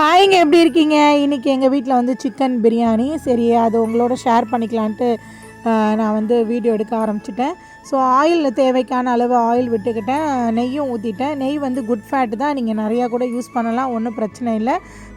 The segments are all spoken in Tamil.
ஹாய்ங்க, எப்படி இருக்கீங்க? இன்றைக்கி எங்கள் வீட்டில் வந்து சிக்கன் பிரியாணி. சரி, அது உங்களோட ஷேர் பண்ணிக்கலான்ட்டு நான் வந்து வீடியோ எடுக்க ஆரம்பிச்சிட்டேன். ஸோ ஆயில் தேவைக்கான அளவு ஆயில் விட்டுக்கிட்டேன், நெய்யும் ஊற்றிட்டேன். நெய் வந்து குட் ஃபேட் தான், நீங்கள் நிறையா கூட யூஸ் பண்ணலாம், ஒன்றும் பிரச்சனை இல்லை.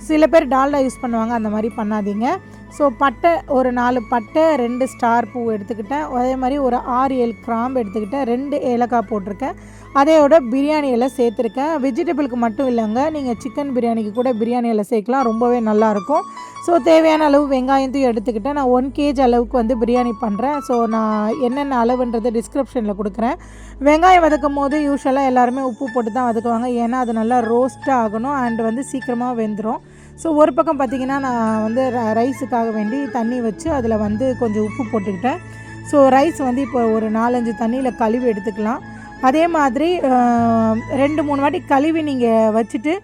சில பேர் டால்டா யூஸ் பண்ணுவாங்க, அந்த மாதிரி பண்ணாதீங்க. ஸோ பட்டை ஒரு 4 பட்டை, 2 ஸ்டார் பூ எடுத்துக்கிட்டேன். அதே மாதிரி ஒரு 6-7 கிராம்பு எடுத்துக்கிட்டேன். 2 ஏலக்காய் போட்டிருக்கேன். அதையோட பிரியாணி இலை சேர்த்துருக்கேன். வெஜிடபிளுக்கு மட்டும் இல்லைங்க, நீங்கள் சிக்கன் பிரியாணிக்கு கூட பிரியாணி இலை சேர்க்கலாம், ரொம்பவே நல்லாயிருக்கும். ஸோ தேவையான அளவு வெங்காயத்தையும் எடுத்துக்கிட்டேன். நான் 1 kg அளவுக்கு வந்து பிரியாணி பண்ணுறேன். ஸோ நான் என்னென்ன அளவுன்றது டிஸ்கிரிப்ஷனில் கொடுக்குறேன். வெங்காயம் வதக்கும் போது யூஸ்வலாக எல்லாருமே உப்பு போட்டு தான் வதக்குவாங்க, ஏன்னா அது நல்லா ரோஸ்ட்டாக ஆகணும் அண்ட் வந்து சீக்கிரமாக வெந்துடும். ஸோ ஒரு பக்கம் பார்த்திங்கன்னா நான் வந்து ரைஸுக்காக வேண்டி தண்ணி வச்சு அதில் வந்து கொஞ்சம் உப்பு போட்டுக்கிட்டேன். ஸோ ரைஸ் வந்து இப்போ ஒரு 4-5 தண்ணியில் கழுவி எடுத்துக்கலாம். அதே மாதிரி 2-3 வாட்டி கழுவி நீங்கள் வச்சுட்டு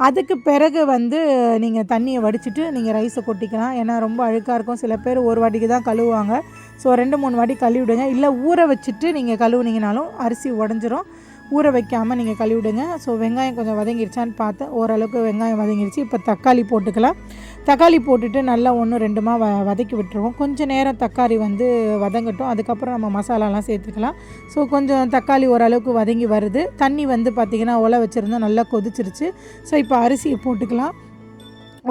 அதுக்கு பிறகு வந்து நீங்கள் தண்ணியை வடிச்சிட்டு நீங்கள் ரைஸை கொட்டிக்கலாம். ஏன்னா ரொம்ப அழுக்காக இருக்கும், சில பேர் ஒரு வாட்டிக்கு தான் கழுவுவாங்க. ஸோ 2-3 வாட்டி கழுவிடுங்க. இல்லை ஊற வச்சுட்டு நீங்கள் கழுவுனீங்கனாலும் அரிசி உடஞ்சிரும், ஊற வைக்காமல் நீங்கள் கழுவிடுங்க. ஸோ வெங்காயம் கொஞ்சம் வதங்கிடுச்சான்னு பார்த்தேன், ஓரளவுக்கு வெங்காயம் வதங்கிடுச்சு. இப்போ தக்காளி போட்டுக்கலாம். தக்காளி போட்டுட்டு நல்லா 1-2 வதக்கி விட்டுருவோம். கொஞ்சம் நேரம் தக்காளி வந்து வதங்கட்டும், அதுக்கப்புறம் நம்ம மசாலாலாம் சேர்த்துக்கலாம். ஸோ கொஞ்சம் தக்காளி ஓரளவுக்கு வதங்கி வருது. தண்ணி வந்து பார்த்திங்கன்னா ஒலை வச்சுருந்தா நல்லா கொதிச்சிருச்சு. ஸோ இப்போ அரிசியை போட்டுக்கலாம்.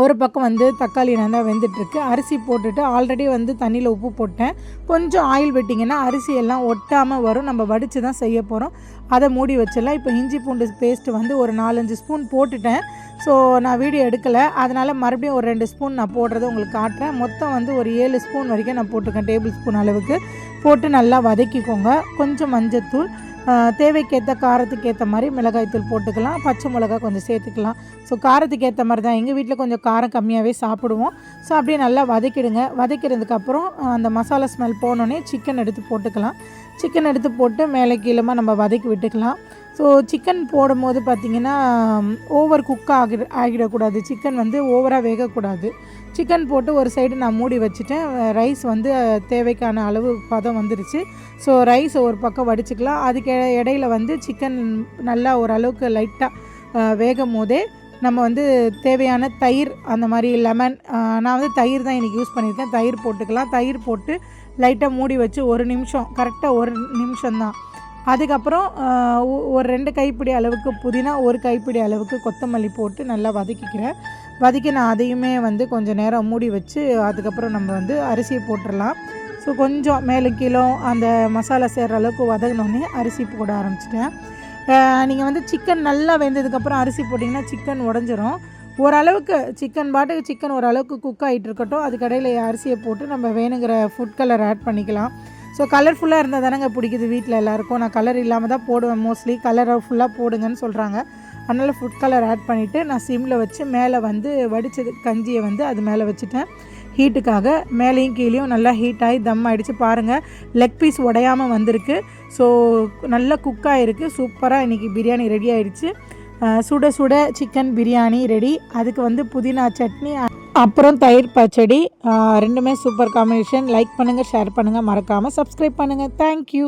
ஒரு பக்கம் வந்து தக்காளி நல்லா வெந்துட்டுருக்கு. அரிசி போட்டுட்டு ஆல்ரெடி வந்து தண்ணியில் உப்பு போட்டேன். கொஞ்சம் ஆயில் விட்டிங்கன்னா அரிசி எல்லாம் ஒட்டாமல் வரும். நம்ம வடித்து தான் செய்ய போகிறோம், அதை மூடி வச்சிடலாம். இப்போ இஞ்சி பூண்டு பேஸ்ட்டு வந்து ஒரு 4-5 ஸ்பூன் போட்டுட்டேன். ஸோ நான் வீடியோ எடுக்கலை, அதனால் மறுபடியும் ஒரு 2 ஸ்பூன் நான் போடுறதை உங்களுக்கு காட்டுறேன். மொத்தம் வந்து ஒரு 7 ஸ்பூன் வரைக்கும் நான் போட்டிருக்கேன், டேபிள் ஸ்பூன் அளவுக்கு போட்டு நல்லா வதக்கிக்கோங்க. கொஞ்சம் மஞ்சத்தூள், தேவைக்கேற்ற காரத்துக்கு ஏற்ற மாதிரி மிளகாய்த்தூள் போட்டுக்கலாம். பச்சை மிளகா கொஞ்சம் சேர்த்துக்கலாம். ஸோ காரத்துக்கு ஏற்ற மாதிரி தான், எங்கள் வீட்டில் கொஞ்சம் காரம் கம்மியாகவே சாப்பிடுவோம். ஸோ அப்படியே நல்லா வதக்கிடுங்க. வதக்கிறதுக்கப்புறம் அந்த மசாலா ஸ்மெல் போனோடனே சிக்கன் எடுத்து போட்டுக்கலாம். சிக்கன் எடுத்து போட்டு மேலே கீழமாக நம்ம வதக்கி விட்டுக்கலாம். ஸோ சிக்கன் போடும்போது பார்த்திங்கன்னா ஓவர் குக் ஆகிடக்கூடாது, சிக்கன் வந்து ஓவராக வேகக்கூடாது. சிக்கன் போட்டு ஒரு சைடு நான் மூடி வச்சுட்டேன். ரைஸ் வந்து தேவைக்கான அளவு பதம் வந்துருச்சு. ஸோ ரைஸ் ஒரு பக்கம் வடிச்சுக்கலாம். அதுக்கு இடையில வந்து சிக்கன் நல்லா ஓரளவுக்கு லைட்டாக வேகும் போதே நம்ம வந்து தேவையான தயிர், அந்த மாதிரி லெமன், நான் வந்து தயிர் தான் இன்றைக்கி யூஸ் பண்ணியிருக்கேன், தயிர் போட்டுக்கலாம். தயிர் போட்டு லைட்டாக மூடி வச்சு 1 நிமிஷம், கரெக்டாக 1 நிமிஷம்தான். அதுக்கப்புறம் ஒரு 2 கைப்பிடி அளவுக்கு புதினா, 1 கைப்பிடி அளவுக்கு கொத்தமல்லி போட்டு நல்லா வதக்கிக்கிறேன். வதக்கி நான் அதையுமே வந்து கொஞ்சம் நேரம் மூடி வச்சு அதுக்கப்புறம் நம்ம வந்து அரிசியை போட்டுடலாம். ஸோ கொஞ்சம் மேலும் கீழே அந்த மசாலா சேர்கிற அளவுக்கு வதங்கினோடனே அரிசி போட ஆரம்பிச்சிட்டேன். நீங்கள் வந்து சிக்கன் நல்லா வெந்ததுக்கப்புறம் அரிசி போட்டிங்கன்னா சிக்கன் உடஞ்சிரும். ஓரளவுக்கு சிக்கன் ஓரளவுக்கு குக் ஆகிட்டு இருக்கட்டும். அதுக்கடையில் அரிசியை போட்டு நம்ம வேணுங்கிற ஃபுட் கலர் ஆட் பண்ணிக்கலாம். ஸோ கலர்ஃபுல்லாக இருந்தால் தானேங்க பிடிக்குது வீட்டில் எல்லாேருக்கும். நான் கலர் இல்லாமல் தான் போடுவேன், மோஸ்ட்லி கலரை ஃபுல்லாக போடுங்கன்னு சொல்கிறாங்க. அதனால் ஃபுட் கலர் ஆட் பண்ணிவிட்டு நான் சிம்மில் வச்சு மேலே வந்து வடித்தது கஞ்சியை வந்து அது மேலே வச்சுட்டேன். ஹீட்டுக்காக மேலேயும் கீழேயும் நல்லா ஹீட் ஆகி தம் ஆகிடுச்சு. பாருங்கள், லெக் பீஸ் உடையாமல் வந்திருக்கு. ஸோ நல்லா குக் ஆகிருக்கு. சூப்பராக இன்றைக்கி பிரியாணி ரெடி ஆகிடுச்சு. சுட சுட சிக்கன் பிரியாணி ரெடி. அதுக்கு வந்து புதினா சட்னி, அப்புறம் தயிர் பச்சடி, ரெண்டுமே சூப்பர் காம்பினேஷன். லைக் பண்ணுங்கள், ஷேர் பண்ணுங்கள், மறக்காமல் சப்ஸ்கிரைப் பண்ணுங்கள். தேங்க்யூ.